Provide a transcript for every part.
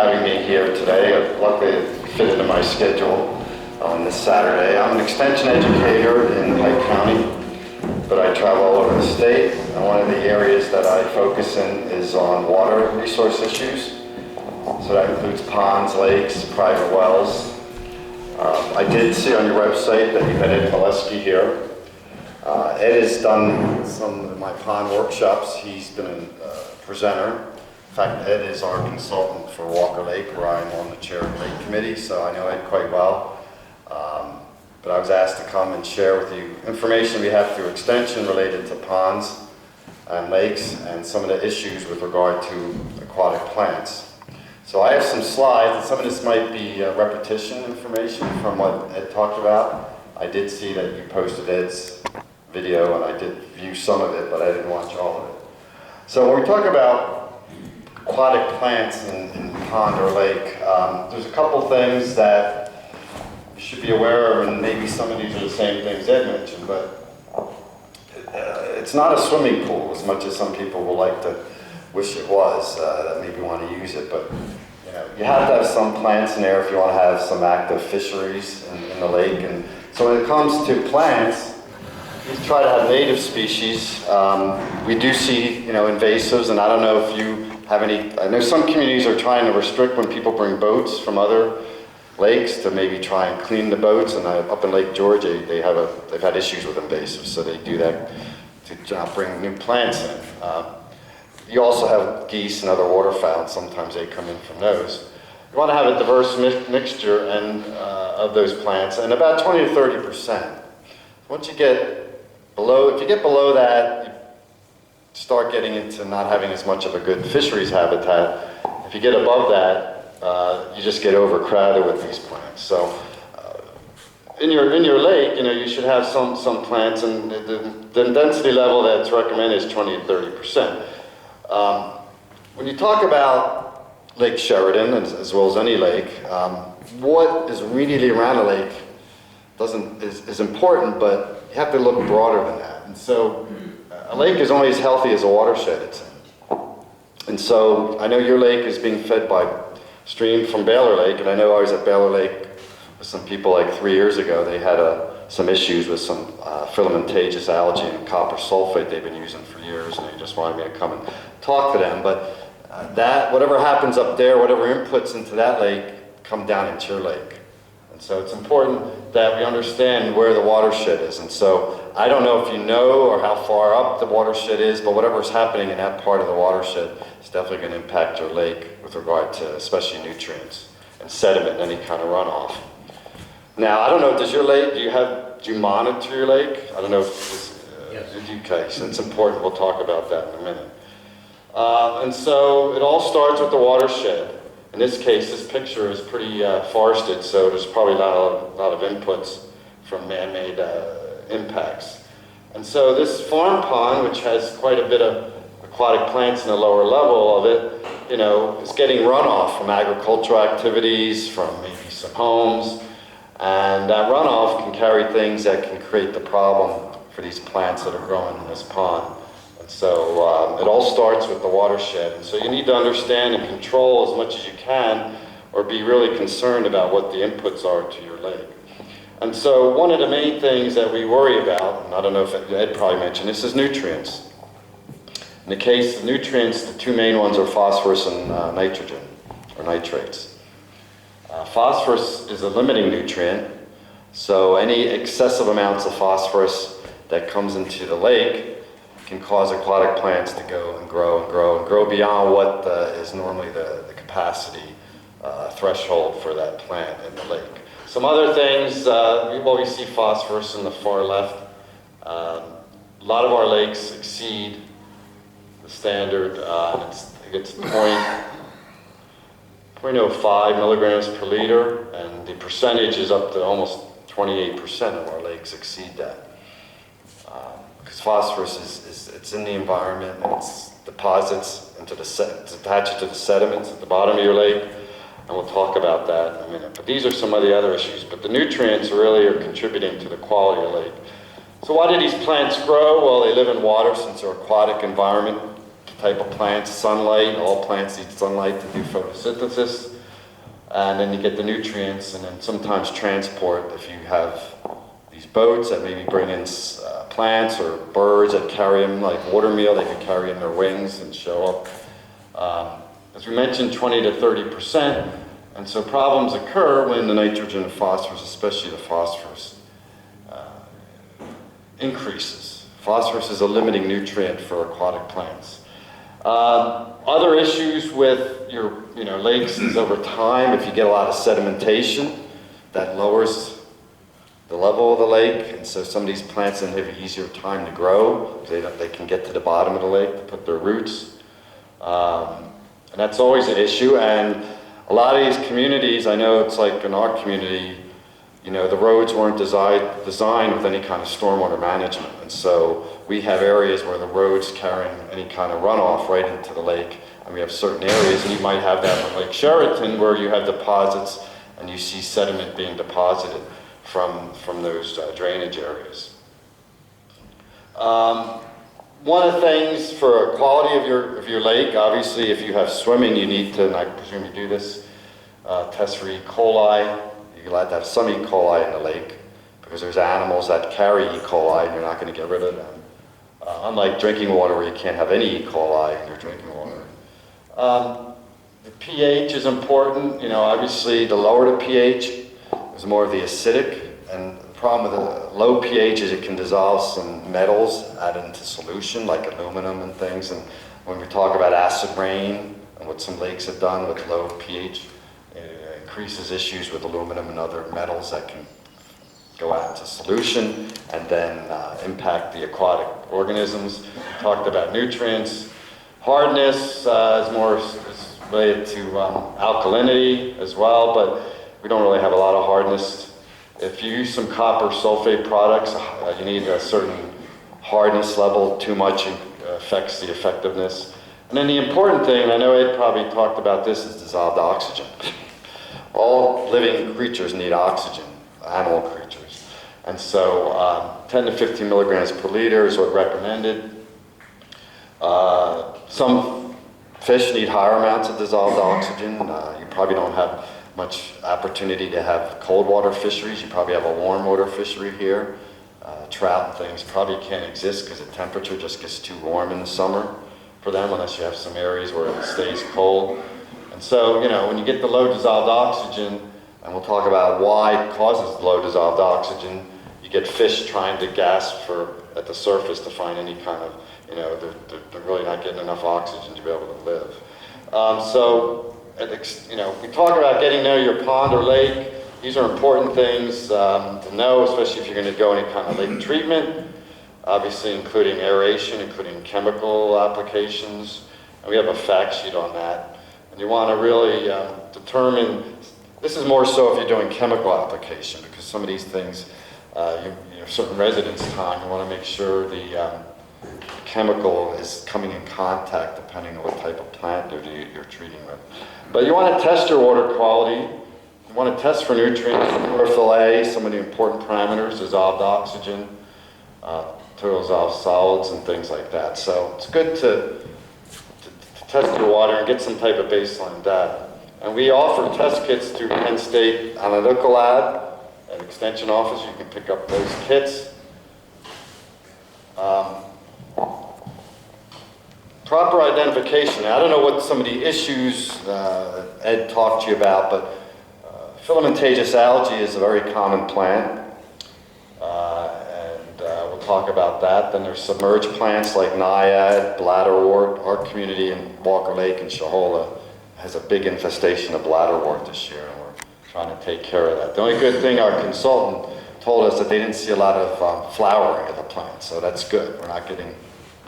Having me here today. Luckily it fit into my schedule on this Saturday. I'm an extension educator in Pike County, but I travel all over the state. And one of the areas that I focus in is on water resource issues. So that includes ponds, lakes, private wells. I did see on your website that you had Ed Molesky here. Ed has done some of my pond workshops. He's been a presenter. In fact, Ed is our consultant for Walker Lake, where I'm on the chair of the Lake Committee, so I know Ed quite well. But I was asked to come and share with you information we have through extension related to ponds and lakes and some of the issues with regard to aquatic plants. So I have some slides, and some of this might be repetition information from what Ed talked about. I did see that you posted Ed's video, and I did view some of it, but I didn't watch all of it. So when we talk about aquatic plants in pond or lake, there's a couple things that you should be aware of, and maybe some of these are the same things Ed mentioned, but it's not a swimming pool as much as some people will like to wish it was, that maybe want to use it, but you have to have some plants in there if you want to have some active fisheries in the lake. And so when it comes to plants, we try to have native species. We do see, invasives, and I don't know if you have any. I know some communities are trying to restrict when people bring boats from other lakes to maybe try and clean the boats. And up in Lake George, they've had issues with invasives, so they do that to not bring new plants in. You also have geese and other waterfowl. Sometimes they come in from those. You want to have a diverse mixture of those plants, and about 20 to 30%. Once you get below, if you get below that, you start getting into not having as much of a good fisheries habitat. If you get above that, you just get overcrowded with these plants. So in your lake, you should have some plants, and the density level that's recommended is 20 to 30%. When you talk about Lake Sheridan, as well as any lake, what is immediately around a lake is important, but you have to look broader than that. And so a lake is only as healthy as a watershed it's in. And so I know your lake is being fed by stream from Baylor Lake, and I know I was at Baylor Lake with some people like 3 years ago. They had some issues with some filamentaceous algae and copper sulfate they've been using for years, and they just wanted me to come and talk to them. But whatever happens up there, whatever inputs into that lake come down into your lake. And so it's important that we understand where the watershed is. And so I don't know if you know or how far up the watershed is, but whatever's happening in that part of the watershed is definitely going to impact your lake with regard to especially nutrients and sediment and any kind of runoff. Now, I don't know, does your lake, do you monitor your lake? I don't know if yes. Okay, so it's important. We'll talk about that in a minute. And so it all starts with the watershed. In this case, this picture is pretty forested, so there's probably not a lot of inputs from man-made impacts. And so this farm pond, which has quite a bit of aquatic plants in the lower level of it, is getting runoff from agricultural activities, from maybe some homes, and that runoff can carry things that can create the problem for these plants that are growing in this pond. So it all starts with the watershed. And so you need to understand and control as much as you can, or be really concerned about what the inputs are to your lake. And so one of the main things that we worry about, and I don't know if Ed probably mentioned this, is nutrients. In the case of nutrients, the two main ones are phosphorus and nitrogen, or nitrates. Phosphorus is a limiting nutrient, so any excessive amounts of phosphorus that comes into the lake can cause aquatic plants to go and grow and grow and grow beyond what is normally the capacity threshold for that plant in the lake. Some other things, we see phosphorus in the far left. A lot of our lakes exceed the standard, and it gets 0.05 milligrams per liter, and the percentage is up to almost 28% of our lakes exceed that. Because phosphorus it's in the environment, and it's deposits it's attached to the sediments at the bottom of your lake, and we'll talk about that in a minute. But these are some of the other issues, but the nutrients really are contributing to the quality of the lake. So why do these plants grow? Well, they live in water since they're aquatic environment type of plants, sunlight. All plants need sunlight to do photosynthesis. And then you get the nutrients, and then sometimes transport. If you have these boats that maybe bring in plants or birds that carry them, like water meal, they can carry in their wings and show up. As we mentioned, 20 to 30%. And so problems occur when the nitrogen and phosphorus, especially the phosphorus, increases. Phosphorus is a limiting nutrient for aquatic plants. Other issues with your lakes is over time, if you get a lot of sedimentation, that lowers the level of the lake, and so some of these plants then have an easier time to grow. They can get to the bottom of the lake to put their roots. And that's always an issue, and a lot of these communities, I know it's like in our community, the roads weren't designed with any kind of stormwater management. And so we have areas where the road's carrying any kind of runoff right into the lake. And we have certain areas, and you might have that in Lake Sheraton, where you have deposits and you see sediment being deposited from those drainage areas. One of the things for quality of your lake, obviously if you have swimming, you need to, and I presume you do this, test for E. coli. You're allowed to have some E. coli in the lake because there's animals that carry E. coli and you're not going to get rid of them. Unlike drinking water where you can't have any E. coli in your drinking water. The pH is important. Obviously the lower the pH, there's more of the acidic. And the problem with the low pH is it can dissolve some metals added into solution like aluminum and things. And when we talk about acid rain and what some lakes have done with low pH, it increases issues with aluminum and other metals that can go out into solution and then impact the aquatic organisms. We talked about nutrients. Hardness is related to alkalinity as well, but we don't really have a lot of hardness. If you use some copper sulfate products, you need a certain hardness level. Too much affects the effectiveness. And then the important thing, I know Ed probably talked about this, is dissolved oxygen. All living creatures need oxygen, animal creatures. And so 10 to 15 milligrams per liter is what's recommended. Some fish need higher amounts of dissolved oxygen. You probably don't have much opportunity to have cold water fisheries. You probably have a warm water fishery here. Trout and things probably can't exist because the temperature just gets too warm in the summer for them unless you have some areas where it stays cold. And so, when you get the low dissolved oxygen, and we'll talk about why it causes low dissolved oxygen, you get fish trying to gasp at the surface to find any kind of, they're really not getting enough oxygen to be able to live. We talk about getting to know your pond or lake. These are important things to know, especially if you're going to go any kind of lake treatment, obviously including aeration, including chemical applications. And we have a fact sheet on that. And you want to really determine, this is more so if you're doing chemical application, because some of these things, certain residence time, you want to make sure the chemical is coming in contact depending on what type of plant you're treating with. But you want to test your water quality. You want to test for nutrients, chlorophyll A, some of the important parameters, dissolved oxygen, total dissolved solids, and things like that. So it's good to test your water and get some type of baseline data. And we offer test kits through Penn State Analytical Lab at Extension Office. You can pick up those kits. Proper identification. Now, I don't know what some of the issues Ed talked to you about, but filamentous algae is a very common plant, and we'll talk about that. Then there's submerged plants like naiad, bladderwort. Our community in Walker Lake and Shahola has a big infestation of bladderwort this year, and we're trying to take care of that. The only good thing, our consultant told us that they didn't see a lot of flowering of the plant, so that's good. We're not getting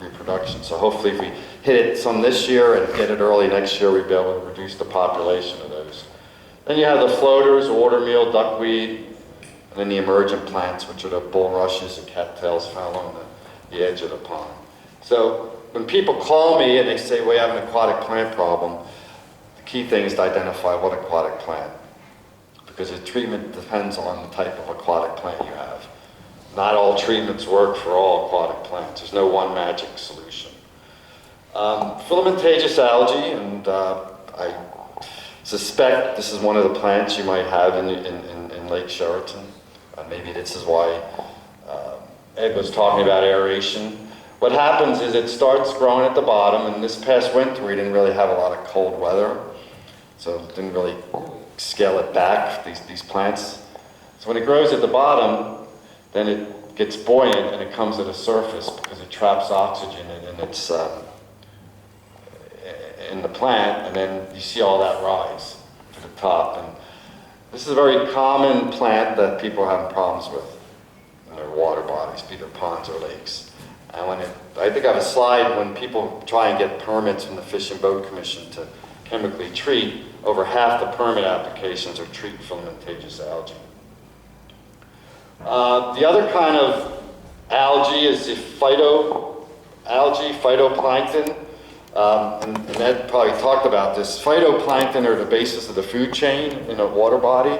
reproduction. So hopefully if we hit it some this year and get it early next year, we'll be able to reduce the population of those. Then you have the floaters, water meal, duckweed, and then the emergent plants, which are the bulrushes and cattails found along the edge of the pond. So when people call me and they say, we have an aquatic plant problem, the key thing is to identify what aquatic plant, because the treatment depends on the type of aquatic plant you have. Not all treatments work for all aquatic plants. There's no one magic solution. Filamentaceous algae, and I suspect this is one of the plants you might have in Lake Sheraton. Maybe this is why Ed was talking about aeration. What happens is it starts growing at the bottom, and this past winter we didn't really have a lot of cold weather, so it didn't really scale it back, these plants. So when it grows at the bottom, then it gets buoyant and it comes to the surface because it traps oxygen and it's in the plant, and then you see all that rise to the top. And this is a very common plant that people are having problems with in their water bodies, be it ponds or lakes. And I think I have a slide when people try and get permits from the Fish and Boat Commission to chemically treat, over half the permit applications are treat filamentaceous algae. The other kind of algae is the phytoplankton. And Ed probably talked about this. Phytoplankton are the basis of the food chain in a water body.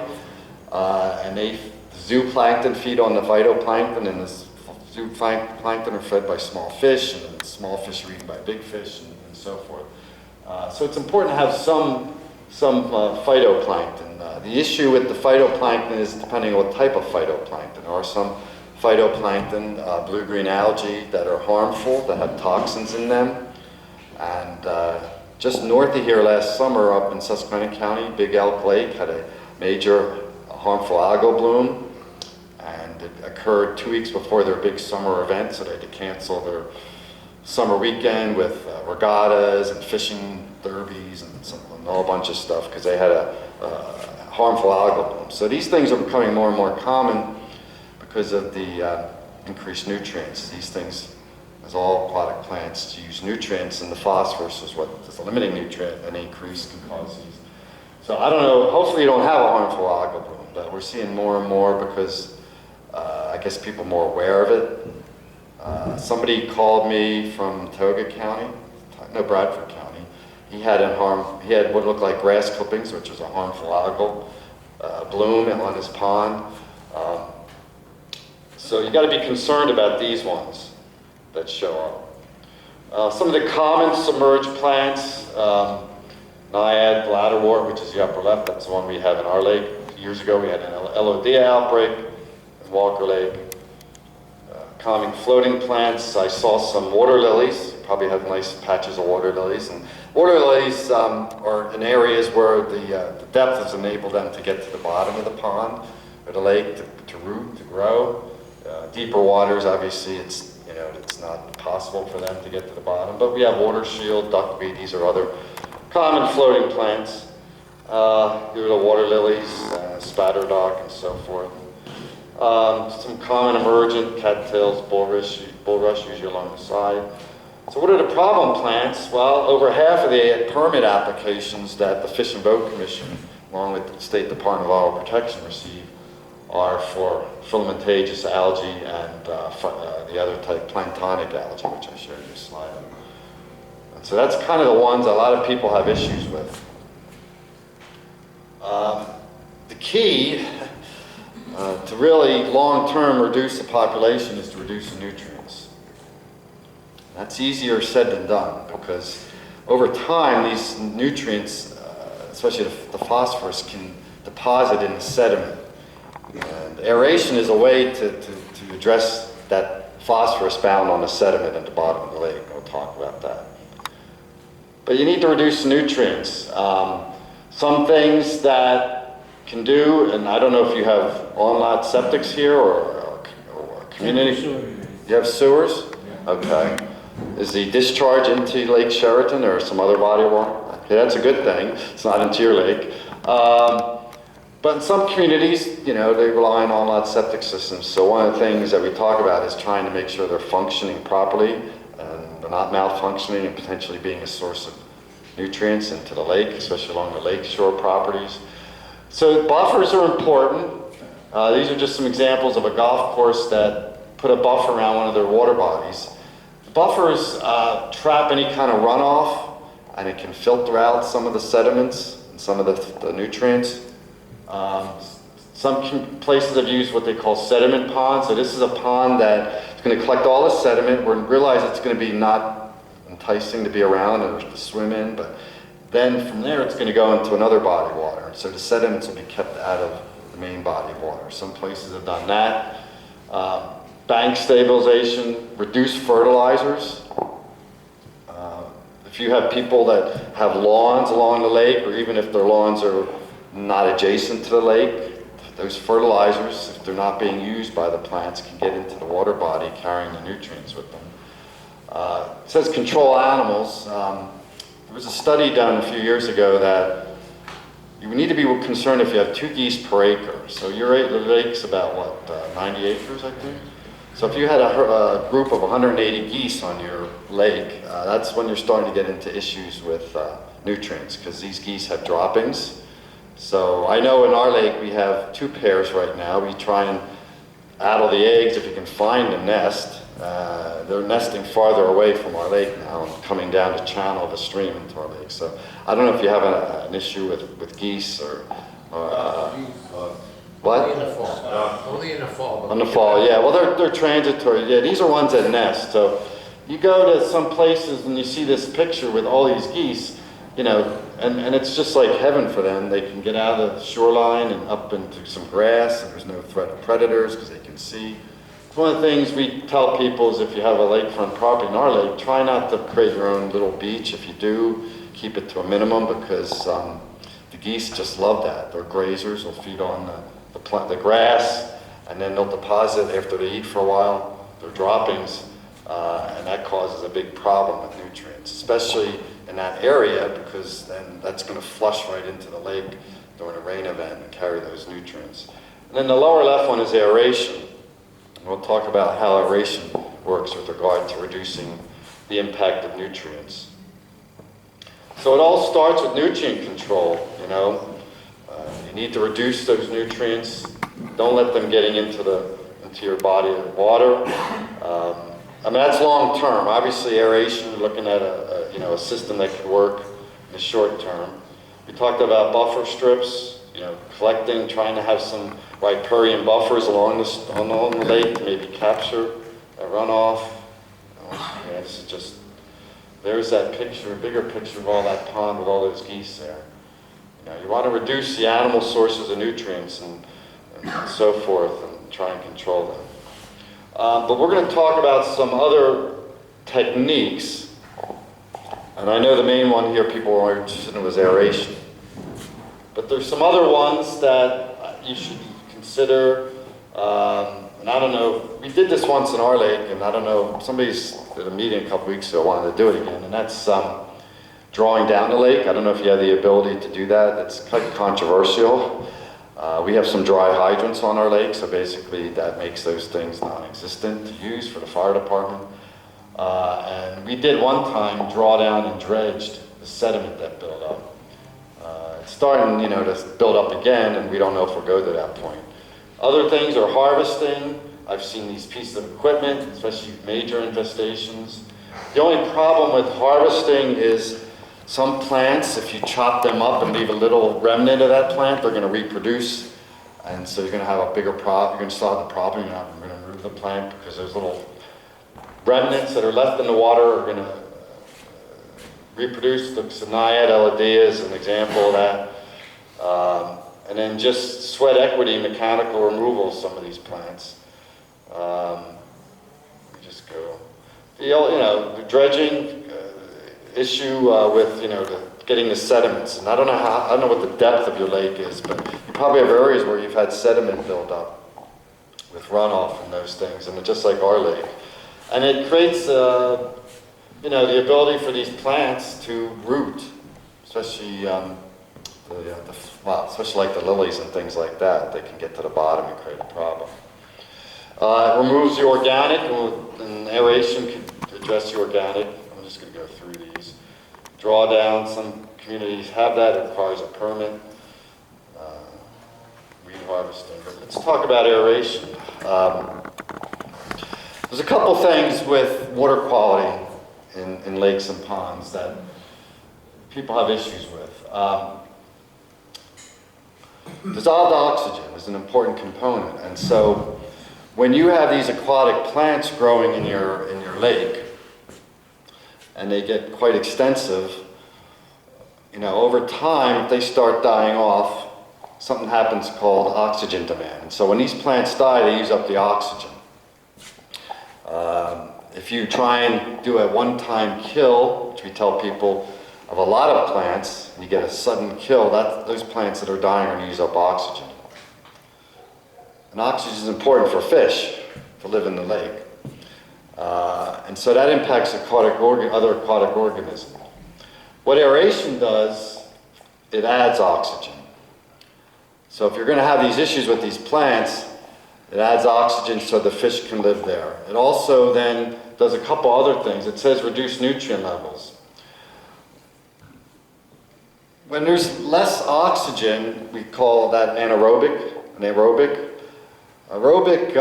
And zooplankton feed on the phytoplankton, and the zooplankton are fed by small fish, and small fish are eaten by big fish, and so forth. So it's important to have some phytoplankton. The issue with the phytoplankton is depending on what type of phytoplankton. There are some phytoplankton, blue-green algae, that are harmful, that have toxins in them. And just north of here last summer up in Susquehanna County, Big Elk Lake had a major harmful algal bloom, and it occurred 2 weeks before their big summer event, so they had to cancel their summer weekend with regattas and fishing derbies and a whole bunch of stuff because they had a harmful algal bloom. So these things are becoming more and more common because of the increased nutrients. These things, as all aquatic plants, use nutrients, and the phosphorus is what is the limiting nutrient, and increase can cause these. So I don't know, hopefully you don't have a harmful algal bloom, but we're seeing more and more because I guess people are more aware of it. Somebody called me from Bradford County. He had what looked like grass clippings, which was a harmful algal bloom on his pond. So you got to be concerned about these ones that show up. Some of the common submerged plants, naiad, bladderwort, which is the upper left, that's the one we have in our lake. Years ago we had an LOD outbreak in Walker Lake. Common floating plants, I saw some water lilies, probably have nice patches of water lilies. And water lilies are in areas where the depth has enabled them to get to the bottom of the pond or the lake to root, to grow. Deeper waters, obviously, it's not possible for them to get to the bottom. But we have water shield, duckweed, these are other common floating plants. Here are the water lilies, spatterdock, and so forth. Some common emergent cattails, bulrush usually along the side. So what are the problem plants? Well, over half of the permit applications that the Fish and Boat Commission, along with the State Department of Oil Protection, receive are for filamentaceous algae and the other type, planktonic algae, which I showed you a slide on. And so that's kind of the ones a lot of people have issues with. The key to really long-term reduce the population is to reduce the nutrients. That's easier said than done because over time these nutrients, especially the phosphorus, can deposit in the sediment. And aeration is a way to address that phosphorus bound on the sediment at the bottom of the lake. We'll talk about that. But you need to reduce nutrients. Some things that can do, and I don't know if you have on-lot septics here or community. You have sewers? Okay. Is the discharge into Lake Sheraton or some other body of water? Okay, that's a good thing. It's not into your lake. But in some communities, they rely on on-lot septic systems. So one of the things that we talk about is trying to make sure they're functioning properly and they're not malfunctioning and potentially being a source of nutrients into the lake, especially along the lakeshore properties. So buffers are important. These are just some examples of a golf course that put a buffer around one of their water bodies. Buffers trap any kind of runoff, and it can filter out some of the sediments and some of the nutrients. Some places have used what they call sediment ponds. So this is a pond that is going to collect all the sediment. We realize it's going to be not enticing to be around or to swim in, but then from there it's going to go into another body of water. So the sediments will be kept out of the main body of water. Some places have done that. Bank stabilization, reduce fertilizers. If you have people that have lawns along the lake, or even if their lawns are not adjacent to the lake, those fertilizers, if they're not being used by the plants, can get into the water body carrying the nutrients with them. It says control animals. There was a study done a few years ago that you need to be concerned if you have 2 geese per acre. So your lake's about what, 90 acres, I think? So if you had a group of 180 geese on your lake, that's when you're starting to get into issues with nutrients, because these geese have droppings. So I know in our lake we have 2 pairs right now. We try and addle the eggs if you can find a nest. They're nesting farther away from our lake now and coming down the channel of the stream into our lake. So I don't know if you have an issue with geese or what? Only in the fall. Only in the fall. On the fall, yeah. Well, they're transitory. Yeah, these are ones that nest. So you go to some places and you see this picture with all these geese, you know, and it's just like heaven for them. They can get out of the shoreline and up into some grass, and there's no threat of predators because they can see. One of the things we tell people is if you have a lakefront property in our lake, try not to create your own little beach. If you do, keep it to a minimum, because the geese just love that. They're grazers. They'll feed on the grass, and then they'll deposit after they eat for a while their droppings, and that causes a big problem with nutrients, especially in that area, because then that's going to flush right into the lake during a rain event and carry those nutrients. And then the lower left one is aeration. And we'll talk about how aeration works with regard to reducing the impact of nutrients. So it all starts with nutrient control, you know. You need to reduce those nutrients. Don't let them getting into your body of water. I mean, that's long term. Obviously, aeration, we're looking at a system that could work in the short term. We talked about buffer strips, you know, collecting, trying to have some riparian buffers along the lake to maybe capture a runoff. Yeah, this is just, there's that picture, a bigger picture of all that pond with all those geese there. You know, you want to reduce the animal sources of nutrients and so forth, and try and control them. But we're going to talk about some other techniques, and I know the main one here people are interested in was aeration. But there's some other ones that you should consider, and I don't know, we did this once in our lake, and I don't know, somebody's at a meeting a couple weeks ago wanted to do it again, and that's drawing down the lake. I don't know if you have the ability to do that. It's kind of controversial. We have some dry hydrants on our lake, so basically that makes those things non-existent to use for the fire department. And we did one time draw down and dredged the sediment that built up. It's starting, you know, to build up again, and we don't know if we'll go to that point. Other things are harvesting. I've seen these pieces of equipment, especially major infestations. The only problem with harvesting is some plants, if you chop them up and leave a little remnant of that plant, they're going to reproduce. And so you're going to have a bigger problem. You're going to still have the problem. You're not going to remove the plant because those little remnants that are left in the water are going to reproduce. The Naiad LD is an example of that. And then just sweat equity, mechanical removal of some of these plants. Let me just go. The dredging issue with getting the sediments, and I don't know what the depth of your lake is, but you probably have areas where you've had sediment build up with runoff and those things, and it's just like our lake, and it creates the ability for these plants to root, especially especially like the lilies and things like that. They can get to the bottom and create a problem. It removes the organic, and aeration can address the organic. I'm just going to go through these. Drawdown, some communities have that. It requires a permit. Weed harvesting. But let's talk about aeration. There's a couple things with water quality in lakes and ponds that people have issues with. Dissolved oxygen is an important component, and so when you have these aquatic plants growing in your lake, and they get quite extensive, you know, over time, if they start dying off, something happens called oxygen demand. And so when these plants die, they use up the oxygen. If you try and do a one-time kill, which we tell people of a lot of plants, and you get a sudden kill, those plants that are dying are going to use up oxygen. And oxygen is important for fish to live in the lake. And so that impacts other aquatic organisms. What aeration does, it adds oxygen. So if you're going to have these issues with these plants, it adds oxygen so the fish can live there. It also then does a couple other things. It says reduce nutrient levels. When there's less oxygen, we call that anaerobic. Aerobic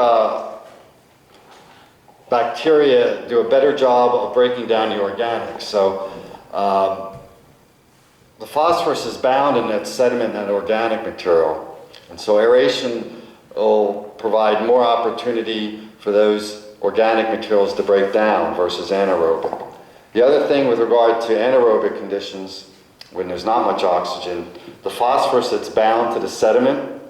bacteria do a better job of breaking down the organics. So the phosphorus is bound in that sediment and that organic material. And so aeration will provide more opportunity for those organic materials to break down versus anaerobic. The other thing with regard to anaerobic conditions, when there's not much oxygen, the phosphorus that's bound to the sediment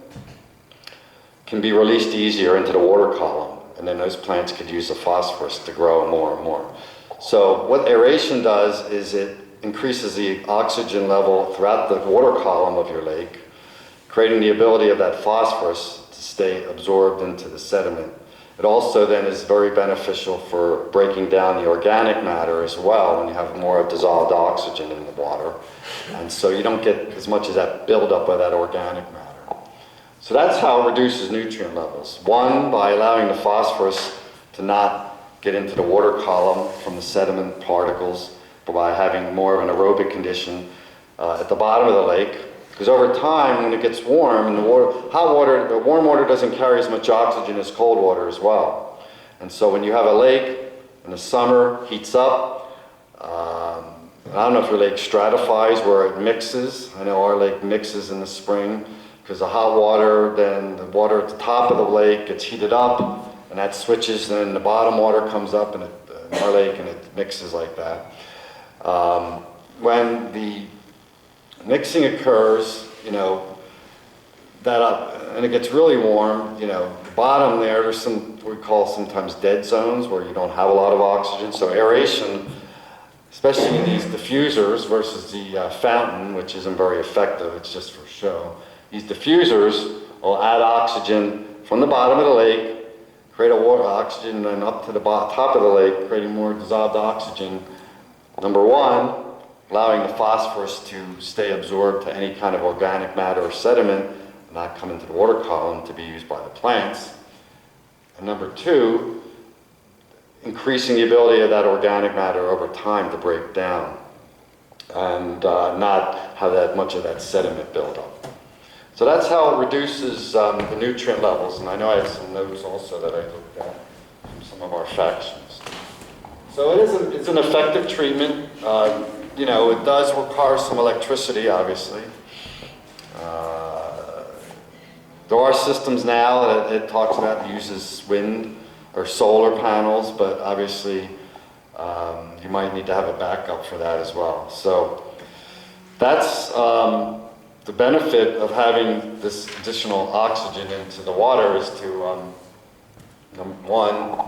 can be released easier into the water column, and then those plants could use the phosphorus to grow more and more. So what aeration does is it increases the oxygen level throughout the water column of your lake, creating the ability of that phosphorus to stay absorbed into the sediment. It also then is very beneficial for breaking down the organic matter as well when you have more dissolved oxygen in the water. And so you don't get as much as that buildup of that organic matter. So that's how it reduces nutrient levels. One, by allowing the phosphorus to not get into the water column from the sediment particles, but by having more of an aerobic condition at the bottom of the lake. Because over time, when it gets warm, and the warm water doesn't carry as much oxygen as cold water as well. And so when you have a lake in the summer, heats up, I don't know if your lake stratifies where it mixes. I know our lake mixes in the spring because the hot water, then the water at the top of the lake gets heated up, and that switches, then the bottom water comes up in our lake, and it mixes like that. When the mixing occurs, you know, and it gets really warm, you know, the bottom there's some, we call sometimes dead zones where you don't have a lot of oxygen. So aeration, especially in these diffusers versus the fountain, which isn't very effective, it's just for show. These diffusers will add oxygen from the bottom of the lake, create a water oxygen, and up to the top of the lake, creating more dissolved oxygen. Number one, allowing the phosphorus to stay absorbed to any kind of organic matter or sediment, and not come into the water column to be used by the plants. And number two, increasing the ability of that organic matter over time to break down and not have that much of that sediment build up. So that's how it reduces the nutrient levels, and I know I have some notes also that I looked at from some of our fact sheets. So it's an effective treatment. You know, it does require some electricity, obviously. There are systems now that it talks about uses wind or solar panels, but obviously you might need to have a backup for that as well. So that's the benefit of having this additional oxygen into the water is to, number one,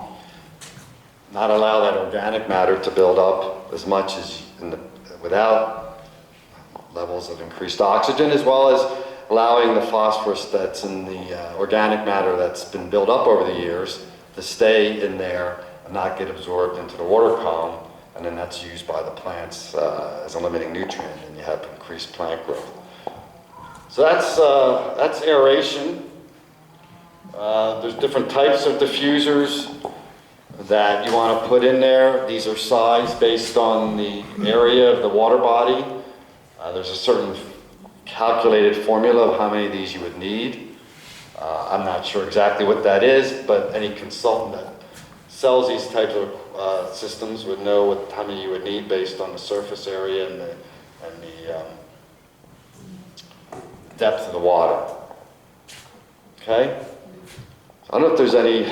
not allow that organic matter to build up as much as without levels of increased oxygen, as well as allowing the phosphorus that's in the organic matter that's been built up over the years to stay in there and not get absorbed into the water column, and then that's used by the plants as a limiting nutrient, and you have increased plant growth. So that's aeration. There's different types of diffusers that you want to put in there. These are sized based on the area of the water body. There's a certain calculated formula of how many of these you would need. I'm not sure exactly what that is, but any consultant that sells these types of systems would know how many you would need based on the surface area and the depth of the water. Okay? I don't know if there's any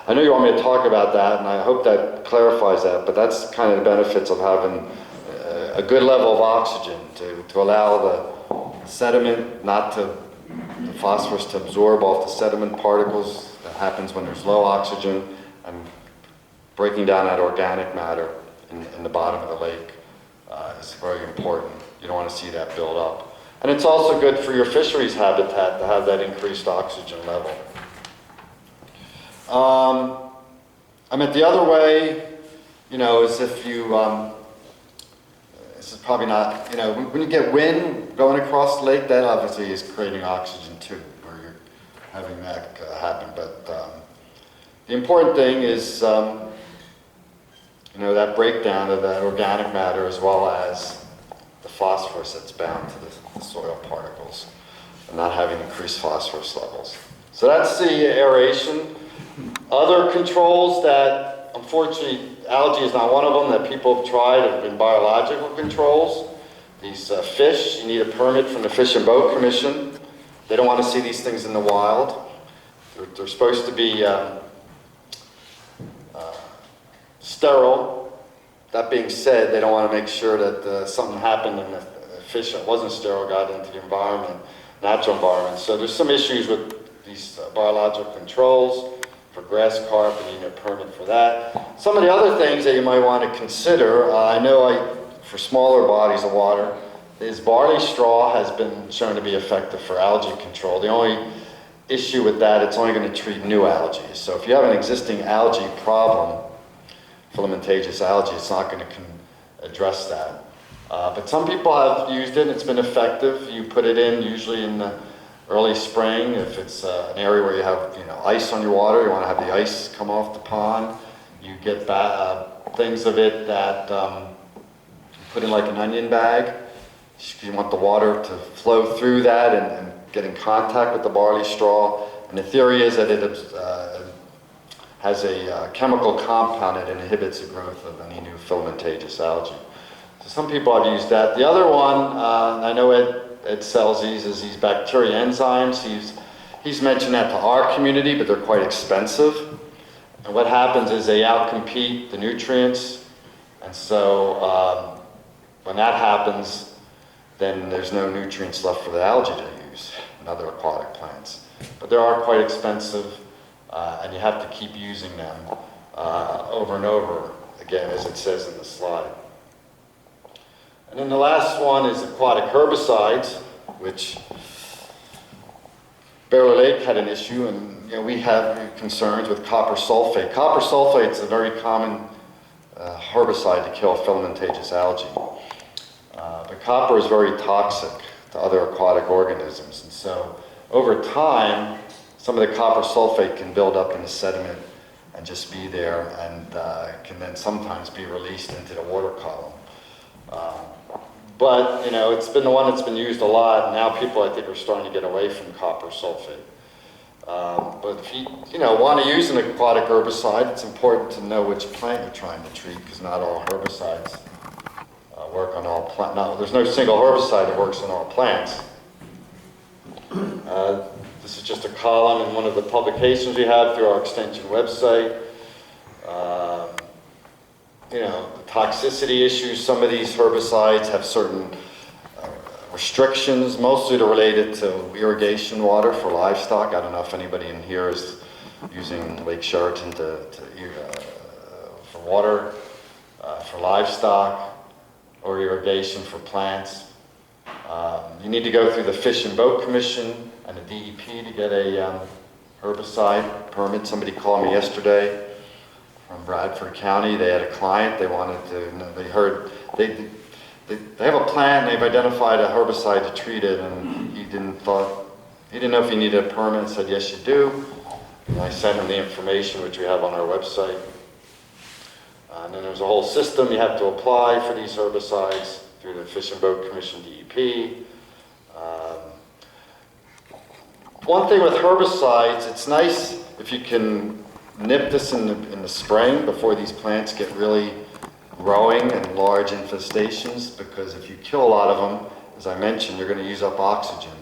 I know you want me to talk about that, and I hope that clarifies that, but that's kind of the benefits of having a good level of oxygen to allow the sediment not to, the phosphorus to absorb off the sediment particles. That happens when there's low oxygen, and breaking down that organic matter in the bottom of the lake is very important. You don't want to see that build up. And it's also good for your fisheries habitat to have that increased oxygen level. I meant the other way, you know, is if you, this is probably not, you know, when you get wind going across the lake, that obviously is creating oxygen too, where you're having that happen. But the important thing is, you know, that breakdown of that organic matter as well as the phosphorus that's bound to the soil particles and not having increased phosphorus levels. So that's the aeration. Other controls that, unfortunately, algae is not one of them that people have tried have been biological controls. These fish, you need a permit from the Fish and Boat Commission. They don't want to see these things in the wild. They're supposed to be sterile. That being said, they don't want to make sure that something happened and the fish that wasn't sterile got into the environment, natural environment. So there's some issues with these biological controls. For grass carp, you need a permit for that. Some of the other things that you might want to consider, I know for smaller bodies of water, is barley straw has been shown to be effective for algae control. The only issue with that, it's only going to treat new algae. So if you have an existing algae problem, filamentous algae, it's not going to address that. But some people have used it, and it's been effective. You put it in usually in the early spring. If it's an area where you have ice on your water, you want to have the ice come off the pond. You get things of it that you put in like an onion bag. You want the water to flow through that and get in contact with the barley straw. And the theory is that it has a chemical compound that inhibits the growth of any new filamentous algae. So some people have used that. The other one, I know Ed sells these, is these bacteria enzymes. He's mentioned that to our community, but they're quite expensive. And what happens is they outcompete the nutrients. And so when that happens, then there's no nutrients left for the algae to use and other aquatic plants. But they are quite expensive, and you have to keep using them over and over again, as it says in the slide. And then the last one is aquatic herbicides, which Bear Lake had an issue, and we have concerns with copper sulfate. Copper sulfate is a very common herbicide to kill filamentous algae. But copper is very toxic to other aquatic organisms, and so over time, some of the copper sulfate can build up in the sediment and just be there, and can then sometimes be released into the water column. But it's been the one that's been used a lot, and now people, I think, are starting to get away from copper sulfate. But if you want to use an aquatic herbicide, it's important to know which plant you're trying to treat, because not all herbicides work on all plants. There's no single herbicide that works on all plants. This is just a column in one of the publications we have through our extension website. The toxicity issues, some of these herbicides have certain restrictions, mostly related to irrigation water for livestock. I don't know if anybody in here is using Lake Sheraton for water for livestock or irrigation for plants. You need to go through the Fish and Boat Commission and the DEP to get a herbicide permit. Somebody called me yesterday from Bradford County. They had a client, they wanted to, they heard, they have a plan, they've identified a herbicide to treat it, and he didn't know if he needed a permit. I said, yes, you do. And I sent him the information, which we have on our website. And then there's a whole system. You have to apply for these herbicides through the Fish and Boat Commission, DEP. One thing with herbicides, it's nice if you can nip this in the spring before these plants get really growing and large infestations, because if you kill a lot of them, as I mentioned, you're going to use up oxygen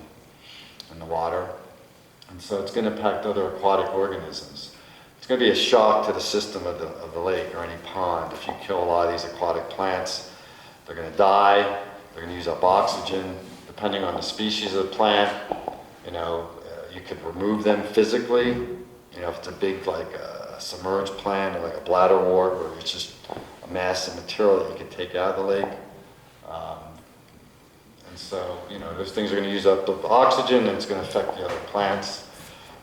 in the water, and so it's going to impact other aquatic organisms. it's going to be a shock to the system of the lake or any pond. If you kill a lot of these aquatic plants, they're going to die, they're going to use up oxygen, depending on the species of the plant. You know, you could remove them physically. You know, if it's a big, like a submerged plant or like a bladderwort, where it's just a mass of material that you could take out of the lake. And so, you know, those things are going to use up the oxygen, and it's going to affect the other plants,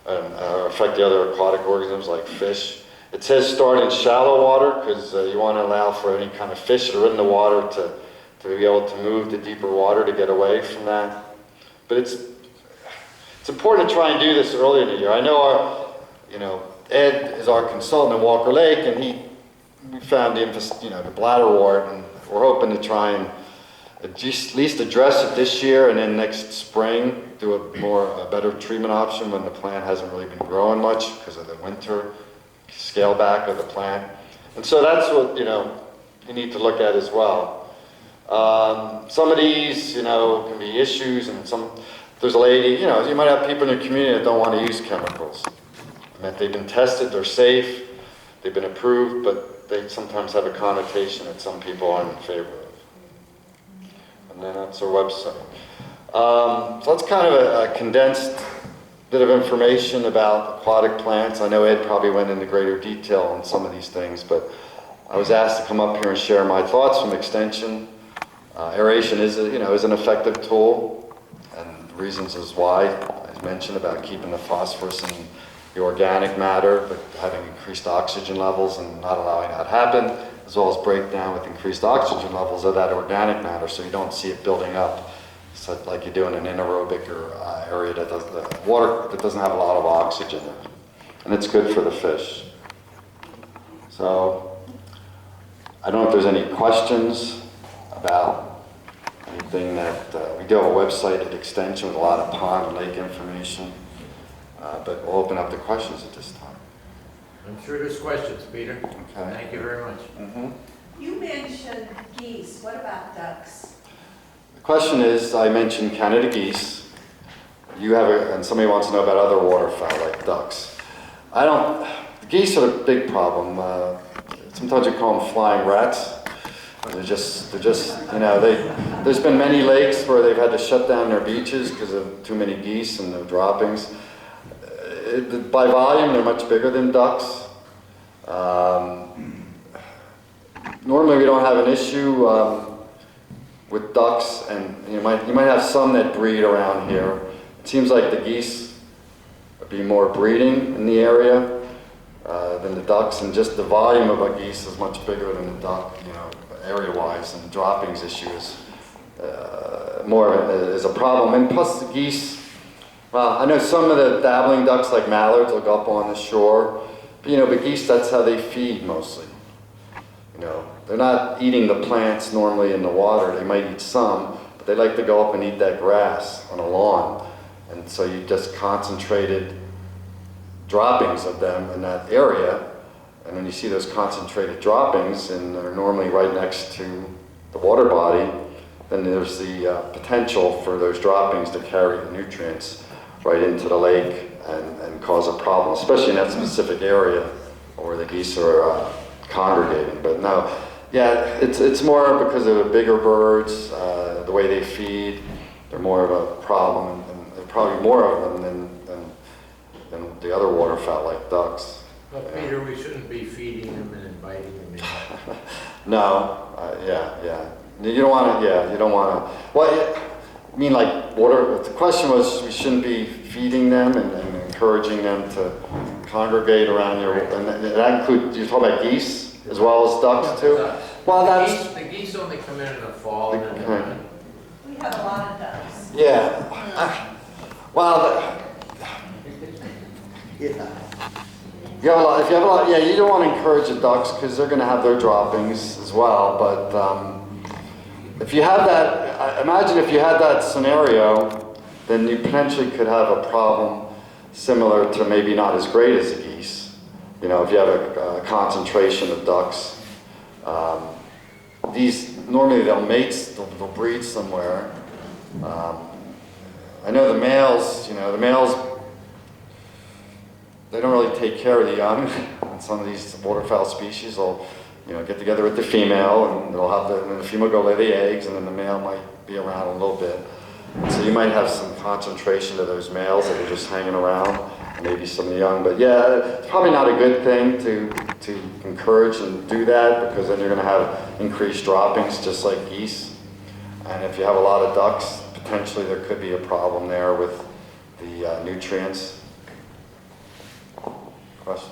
and affect the other aquatic organisms like fish. It says start in shallow water because you want to allow for any kind of fish that are in the water to be able to move to deeper water to get away from that. But it's important to try and do this early in the year. I know Ed is our consultant at Walker Lake, and we found the bladderwort, and we're hoping to try and at least address it this year, and then next spring do a better treatment option when the plant hasn't really been growing much because of the winter scale back of the plant. And so that's what you need to look at as well. Some of these can be issues, and there's a lady, you might have people in your community that don't want to use chemicals. And that they've been tested, they're safe, they've been approved, but they sometimes have a connotation that some people aren't in favor of. And then that's our website. So that's kind of a condensed bit of information about aquatic plants. I know Ed probably went into greater detail on some of these things, but I was asked to come up here and share my thoughts from Extension. Aeration is an effective tool, and the reasons is why I mentioned about keeping the phosphorus in the organic matter, but having increased oxygen levels and not allowing that to happen, as well as breakdown with increased oxygen levels of that organic matter, so you don't see it building up, so like you do in an anaerobic or area that water that doesn't have a lot of oxygen in it, and it's good for the fish. So I don't know if there's any questions about anything that we do have a website at Extension with a lot of pond and lake information, but we'll open up the questions at this time. I'm sure there's questions, Peter. Okay. Thank you very much. Mm-hmm. You mentioned geese. What about ducks? The question is, I mentioned Canada geese. And somebody wants to know about other waterfowl like ducks. The geese are a big problem. Sometimes you call them flying rats. They're just there's been many lakes where they've had to shut down their beaches because of too many geese and their droppings. By volume, they're much bigger than ducks. Normally, we don't have an issue with ducks, and you might have some that breed around here. It seems like the geese would be more breeding in the area than the ducks, and just the volume of a geese is much bigger than the duck, area-wise, and the droppings issue is is a problem. And plus, the geese. Well, I know some of the dabbling ducks, like mallards, will go up on the shore. But geese, that's how they feed mostly. They're not eating the plants normally in the water. They might eat some, but they like to go up and eat that grass on a lawn. And so you just concentrated droppings of them in that area. And when you see those concentrated droppings, and they're normally right next to the water body, then there's the potential for those droppings to carry the nutrients right into the lake and cause a problem, especially in that specific area where the geese are congregating. But no, it's more because of the bigger birds, the way they feed. They're more of a problem, and there's probably more of them than the other waterfowl like ducks. Well, Peter, we shouldn't be feeding them and inviting them in. No, you don't want to. Well, I mean, like water. The question was, we shouldn't be feeding them and encouraging them to congregate around your. And that includes, you're talking about geese as well as ducks too. Well, the geese only come in the fall. And then We have a lot of ducks. Yeah. You have a lot. If you have a lot, you don't want to encourage the ducks because they're going to have their droppings as well. But if you have that, imagine if you had that scenario, then you potentially could have a problem similar to maybe not as great as the geese. If you have a concentration of ducks, these normally they'll mate, they'll breed somewhere. I know the males, they don't really take care of the young. And some of these waterfowl species will, get together with the female, and and the female go lay the eggs, and then the male might be around a little bit. So you might have some concentration of those males that are just hanging around, maybe some young. But yeah, it's probably not a good thing to encourage and do that, because then you're going to have increased droppings, just like geese. And if you have a lot of ducks, potentially there could be a problem there with the nutrients. Question?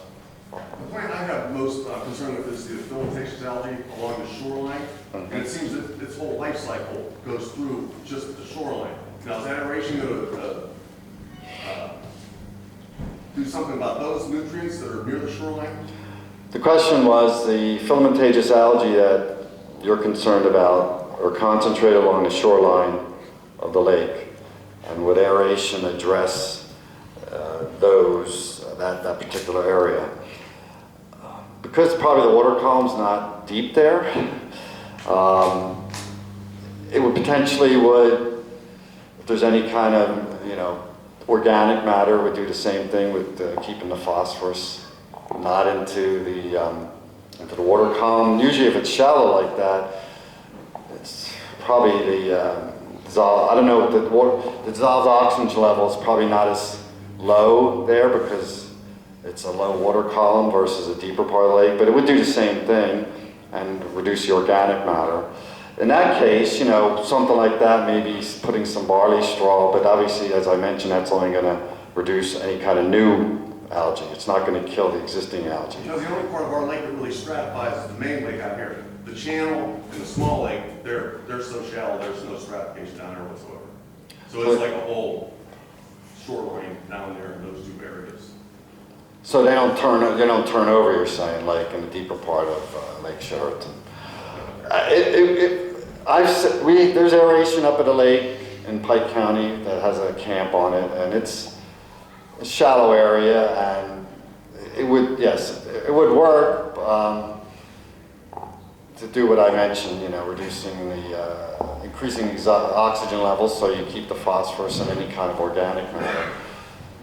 The plant I have most concern with is the filamentaceous algae along the shoreline. Mhm. And it seems that its whole life cycle goes through just the shoreline. Now, is that aeration going to do something about those nutrients that are near the shoreline? The question was the filamentaceous algae that you're concerned about are concentrated along the shoreline of the lake, and would aeration address that particular area? Because probably the water column's not deep there, it would potentially if there's any kind of organic matter, would do the same thing with keeping the phosphorus not into the water column. Usually if it's shallow like that, it's probably the dissolved, I don't know, the dissolved oxygen level is probably not as low there because it's a low water column versus a deeper part of the lake, but it would do the same thing and reduce the organic matter. In that case, something like that, maybe putting some barley straw, but obviously, as I mentioned, that's only going to reduce any kind of new algae. It's not going to kill the existing algae. The only part of our lake that really stratifies is the main lake out here. The channel and the small lake, they're so shallow, there's no stratification down there whatsoever. So it's like a whole shoreline down there in those two areas. So they don't turn over, you're saying, like in the deeper part of Lake Sheraton. There's aeration up at the lake in Pike County that has a camp on it, and it's a shallow area, and it would work to do what I mentioned, reducing increasing oxygen levels so you keep the phosphorus and any kind of organic matter.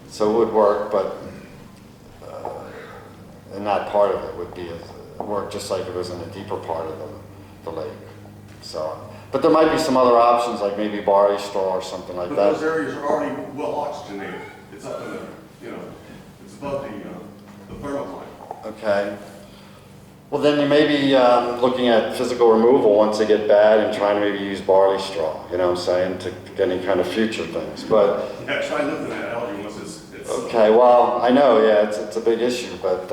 So it would work, but and that part of it would work just like it was in the deeper part of the lake. So, but there might be some other options, like maybe barley straw or something like but that. Those areas are already well oxygenated. It's up in it's above the thermocline. Okay. Well, then you may be looking at physical removal once they get bad and trying to maybe use barley straw, you know what I'm saying, to get any kind of future things. But Yeah, try lifting that algae once it's okay, well, I know, yeah, it's a big issue, but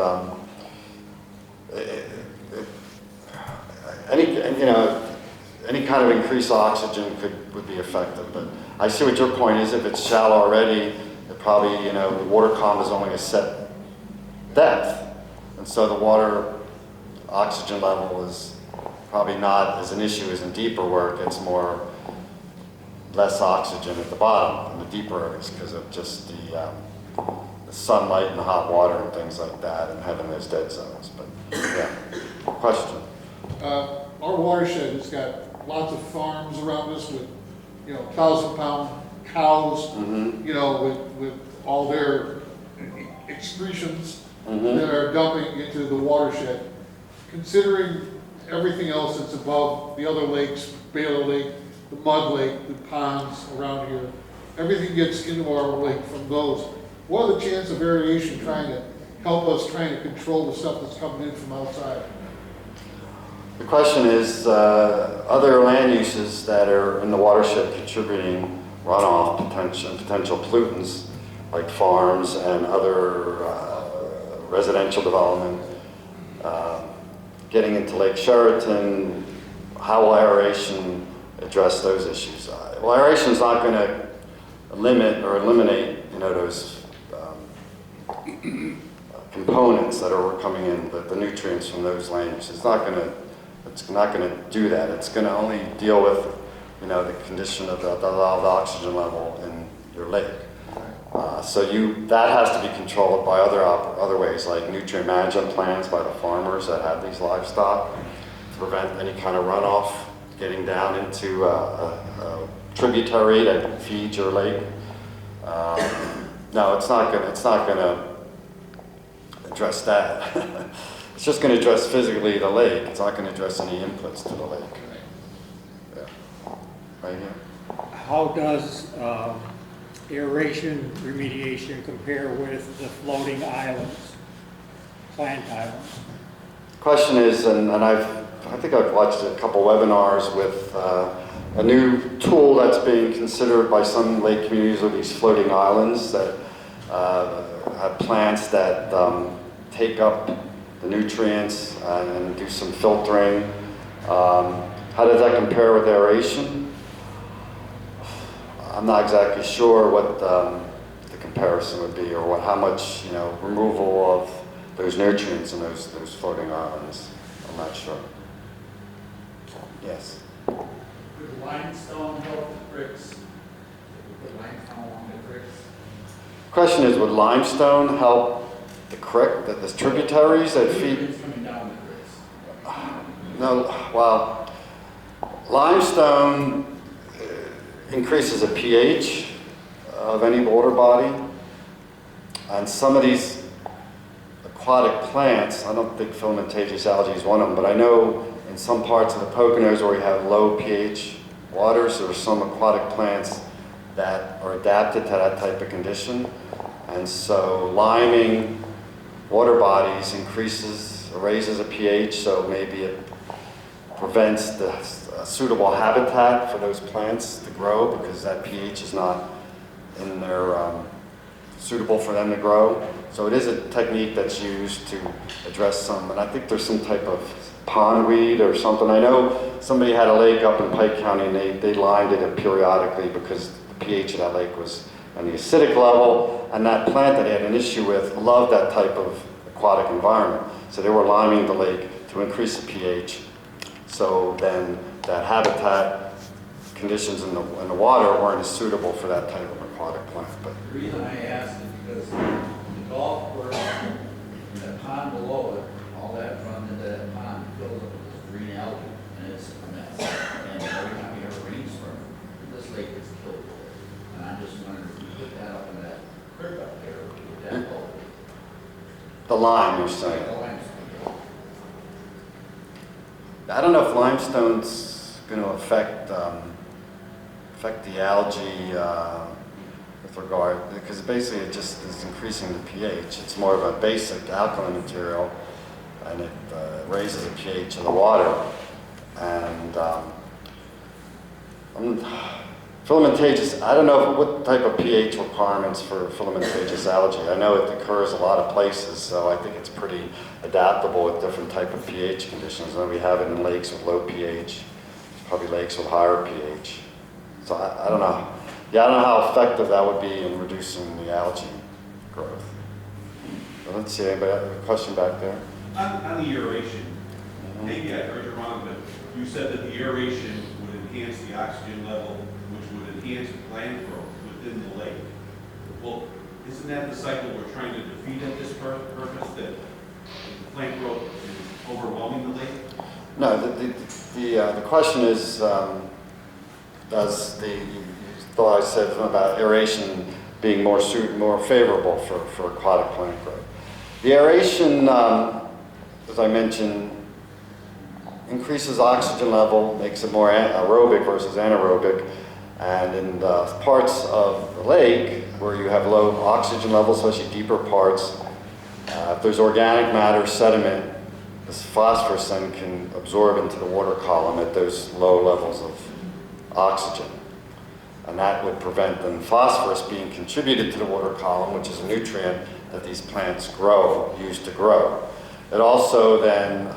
any kind of increased oxygen would be effective. But I see what your point is. If it's shallow already, it probably, the water column is only a set depth, and so the water oxygen level is probably not as an issue as in deeper where it gets less oxygen at the bottom in the deeper areas because of just the sunlight and the hot water and things like that, and having those dead zones. But yeah, question. Our watershed has got lots of farms around us with, 1,000-pound cows, with all their excretions that are dumping into the watershed. Considering everything else that's above the other lakes, Baylor Lake, the Mud Lake, the ponds around here, everything gets into our lake from those. What are the chances of variation trying to help us trying to control the stuff that's coming in from outside? The question is, other land uses that are in the watershed contributing runoff potential pollutants, like farms and other residential development, getting into Lake Sheraton, how will aeration address those issues? Well, aeration is not going to limit or eliminate, those components that are coming in, the nutrients from those land uses. It's not going to do that. It's going to only deal with, the condition of the oxygen level in your lake. So that has to be controlled by other ways, like nutrient management plans by the farmers that have these livestock to prevent any kind of runoff getting down into a tributary that feeds your lake. No, it's not going to address that. It's just going to address physically the lake. It's not going to address any inputs to the lake. Yeah. Right here. How does aeration remediation compare with the floating islands, plant islands? Question is, and I think I've watched a couple webinars with a new tool that's being considered by some lake communities with these floating islands that have plants that take up the nutrients and do some filtering. How does that compare with aeration? I'm not exactly sure what the comparison would be, or how much removal of those nutrients in those floating islands. I'm not sure. Yes. Would limestone help the creeks? Put limestone along the creeks? Question is, would limestone help the creek, the tributaries that feed? It's coming down the creeks. No, well, limestone increases the pH of any water body, and some of these aquatic plants, I don't think filamentous algae is one of them, but I know in some parts of the Poconos where you have low pH waters, there are some aquatic plants that are adapted to that type of condition, and so liming water bodies raises a pH, so maybe it prevents the suitable habitat for those plants to grow because that pH is not in their suitable for them to grow. So it is a technique that's used to address some, and I think there's some type of pondweed or something. I know somebody had a lake up in Pike County and they limed it periodically because the pH of that lake was on the acidic level, and that plant that they had an issue with loved that type of aquatic environment. So they were liming the lake to increase the pH. So then that habitat conditions in the water weren't as suitable for that type of aquatic plant. But The reason I asked is because the golf course, the pond below it, all that runs into that pond, fills up with this green algae, and it's a mess. And every time you have a rainstorm, this lake is killed. And I'm just wondering if you put that up in that creek up there, would that help? the lime, you're saying. Like the limestone. I don't know if limestone's going to affect the algae with regard, because basically it just is increasing the pH. It's more of a basic alkaline material, and it raises the pH of the water. And filamentous, I don't know what type of pH requirements for filamentous algae. I know it occurs a lot of places, so I think it's pretty adaptable with different type of pH conditions. And we have it in lakes with low pH, probably lakes with higher pH. So I don't know. Yeah, I don't know how effective that would be in reducing the algae growth. But let's see, anybody have a question back there? On the aeration, maybe I heard you wrong, but you said that the aeration would enhance the oxygen level, which would enhance plant growth within the lake. Well, isn't that the cycle we're trying to defeat at this purpose, that the plant growth is overwhelming the lake? No, the question is, does the thought I said about aeration being more favorable for aquatic plant growth? The aeration, as I mentioned, increases oxygen level, makes it more aerobic versus anaerobic. And in the parts of the lake where you have low oxygen levels, especially deeper parts, if there's organic matter, sediment, this phosphorus then can absorb into the water column at those low levels of oxygen. And that would prevent then phosphorus being contributed to the water column, which is a nutrient that these plants use to grow. It also then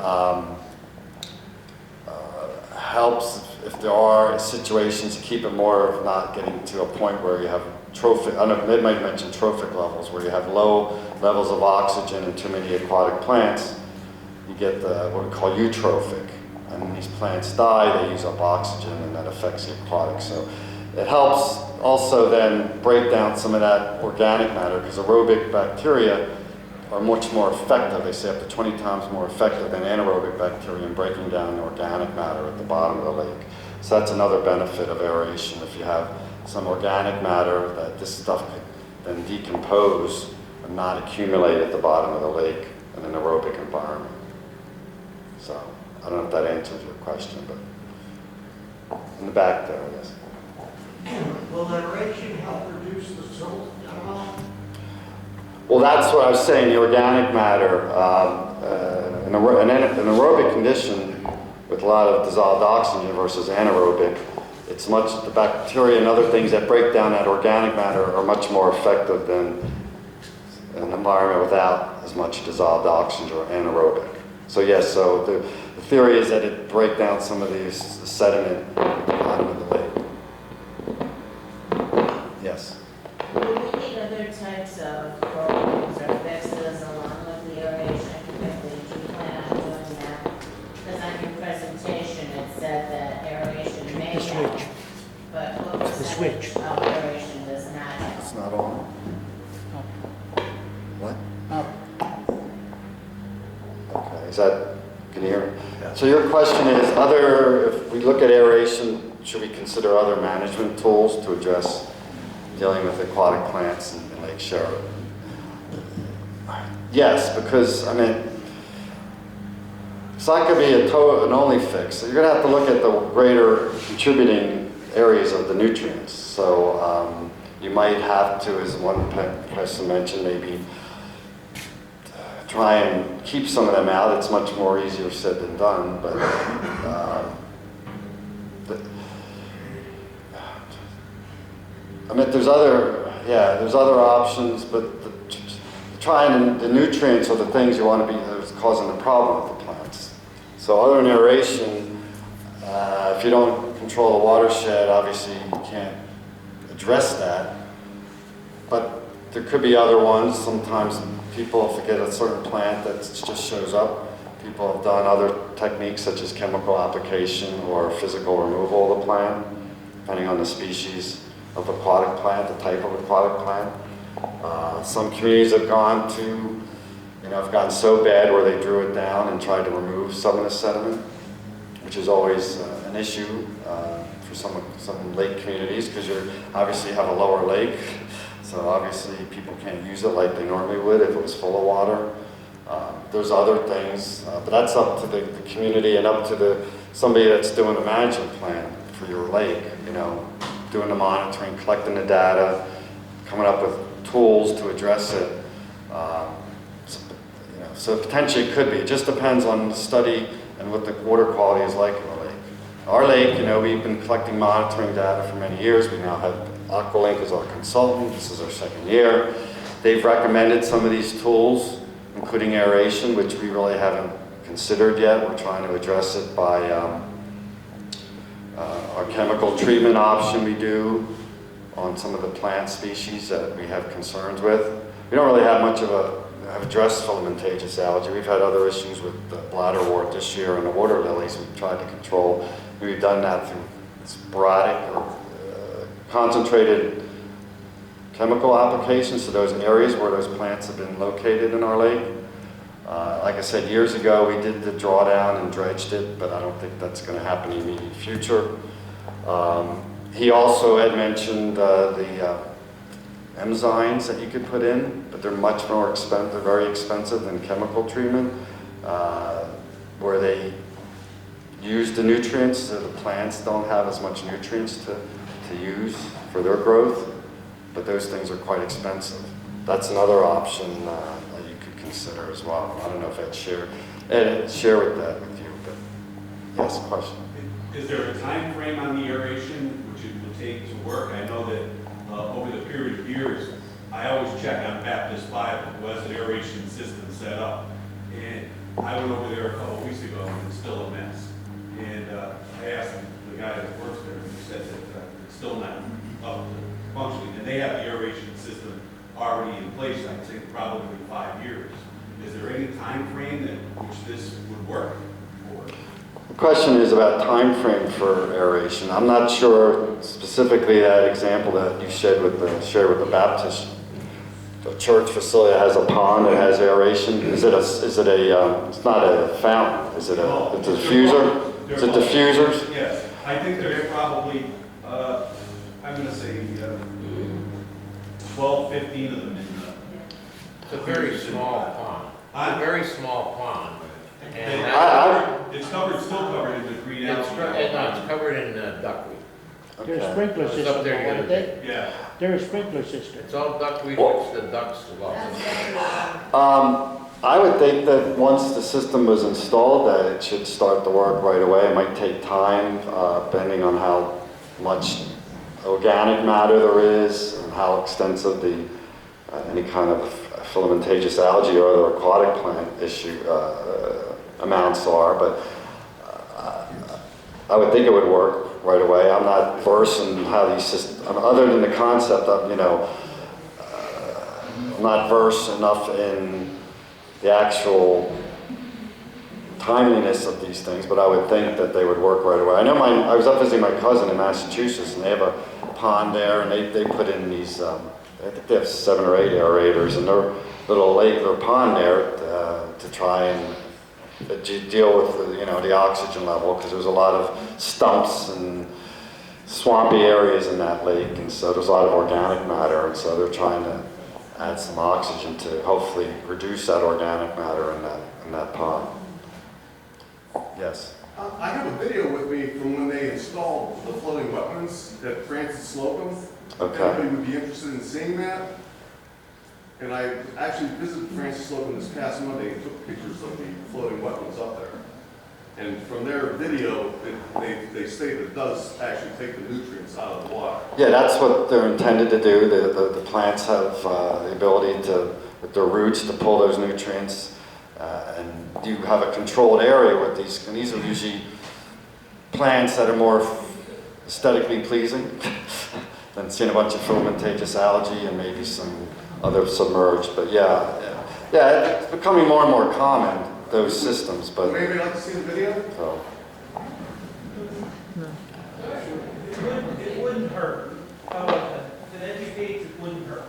helps if there are situations to keep it more of not getting to a point where you have trophic, I don't know, they might mention trophic levels, where you have low levels of oxygen in too many aquatic plants, you get what we call eutrophic. And when these plants die, they use up oxygen, and that affects the aquatics. So it helps also then break down some of that organic matter, because aerobic bacteria are much more effective, they say up to 20 times more effective than anaerobic bacteria in breaking down the organic matter at the bottom of the lake. So that's another benefit of aeration. If you have some organic matter that this stuff could then decompose and not accumulate at the bottom of the lake in an aerobic environment. So I don't know if that answers your question, but in the back there, I guess. Will aeration help reduce the silt runoff? Well, that's what I was saying, the organic matter. In an aerobic condition with a lot of dissolved oxygen versus anaerobic, the bacteria and other things that break down that organic matter are much more effective than an environment without as much dissolved oxygen or anaerobic. So yes, so the theory is that it breaks down some of these sediment at the bottom of the lake. Yes. Do we need other types of programs or fixes along with the aeration if we do plan on doing that? Because on your presentation, it said that aeration may The help, switch. but what percentage switch. of aeration does not help? It's not on. What? Okay, is that, can you hear me? So your question is, if we look at aeration, should we consider other management tools to address dealing with aquatic plants in Lake Sheridan? Yes, because, I mean, it's not going to be an only fix. So you're going to have to look at the greater contributing areas of the nutrients. So you might have to, as one person mentioned, maybe try and keep some of them out. It's much more easier said than done, but I mean, there's other options, but trying the nutrients are the things you want to be that's causing the problem with the plants. So other than aeration, if you don't control the watershed, obviously you can't address that. But there could be other ones. Sometimes people forget a certain plant that just shows up. People have done other techniques such as chemical application or physical removal of the plant, depending on the species of aquatic plant, the type of aquatic plant. Some communities have gone to, have gotten so bad where they drew it down and tried to remove some of the sediment, which is always an issue for some lake communities because you obviously have a lower lake. So obviously people can't use it like they normally would if it was full of water. There's other things, but that's up to the community and up to somebody that's doing the management plan for your lake, doing the monitoring, collecting the data, coming up with tools to address it. So potentially it could be. It just depends on the study and what the water quality is like in the lake. Our lake, we've been collecting monitoring data for many years. We now have Aqualink as our consultant. This is our second year. They've recommended some of these tools, including aeration, which we really haven't considered yet. We're trying to address it by our chemical treatment option we do on some of the plant species that we have concerns with. We don't really have much have addressed filamentous algae. We've had other issues with the bladderwort this year and the water lilies we've tried to control. We've done that through sporadic or concentrated chemical applications to those areas where those plants have been located in our lake. Like I said, years ago we did the drawdown and dredged it, but I don't think that's going to happen in the immediate future. He also had mentioned the enzymes that you could put in, but they're much more expensive. They're very expensive than chemical treatment, where they use the nutrients so the plants don't have as much nutrients to use for their growth, but those things are quite expensive. That's another option that you could consider as well. I don't know if I'd share with that with you, but yes, question. Is there a time frame on the aeration which it would take to work? I know that over the period of years, I always check on Baptist Bible, who has an aeration system set up. And I went over there a couple of weeks ago and it's still a mess. And I asked the guy that works there, and he said that it's still not up to functioning. And they have the aeration system already in place, I'd say probably 5 years. Is there any time frame that which this would work for? The question is about time frame for aeration. I'm not sure specifically that example that you shared with the Baptist church facility that has a pond that has aeration. Is it it's not a fountain, is it a diffuser? Is it diffusers? Yes, I think there are probably, I'm going to say 12, 15 of them in It's a very small pond. It's a very small pond. And It's covered, still covered in the green it's, algae. it's covered in duckweed. There's Okay. sprinkler It's up system, there the aren't other they? day. Yeah. There's a sprinkler system. It's all duckweed, which the ducks love. I would think that once the system was installed, that it should start to work right away. It might take time, depending on how much organic matter there is and how extensive the any kind of filamentous algae or other aquatic plant amounts are. But I would think it would work right away. I'm not versed in how these systems, other than the concept of, I'm not versed enough in the actual timeliness of these things, but I would think that they would work right away. I know I was up visiting my cousin in Massachusetts, and they have a pond there, and they put in these, I think they have 7 or 8 aerators in their little lake, their pond there, to try and deal with the oxygen level, because there's a lot of stumps and swampy areas in that lake, and so there's a lot of organic matter, and so they're trying to add some oxygen to hopefully reduce that organic matter in that pond. Yes. I have a video with me from when they installed the floating wetlands at Francis Slocum. Okay. Anybody would be interested in seeing that? And I actually visited Francis Slocum this past Monday and took pictures of the floating wetlands up there. And from their video, they state it does actually take the nutrients out of the water. Yeah, that's what they're intended to do. The plants have the ability to, with their roots, to pull those nutrients. And you have a controlled area with these, and these are usually plants that are more aesthetically pleasing than seeing a bunch of filamentous algae and maybe some other submerged. But yeah, it's becoming more and more common, those systems. But Maybe you'd like to see the video? so. It wouldn't hurt. To educate, it wouldn't hurt.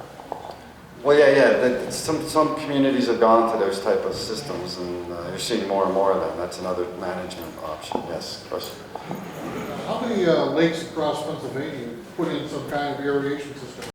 Well, yeah. Some communities have gone to those type of systems, and you're seeing more and more of them. That's another management option. Yes, question. How many lakes across Pennsylvania put in some kind of aeration system?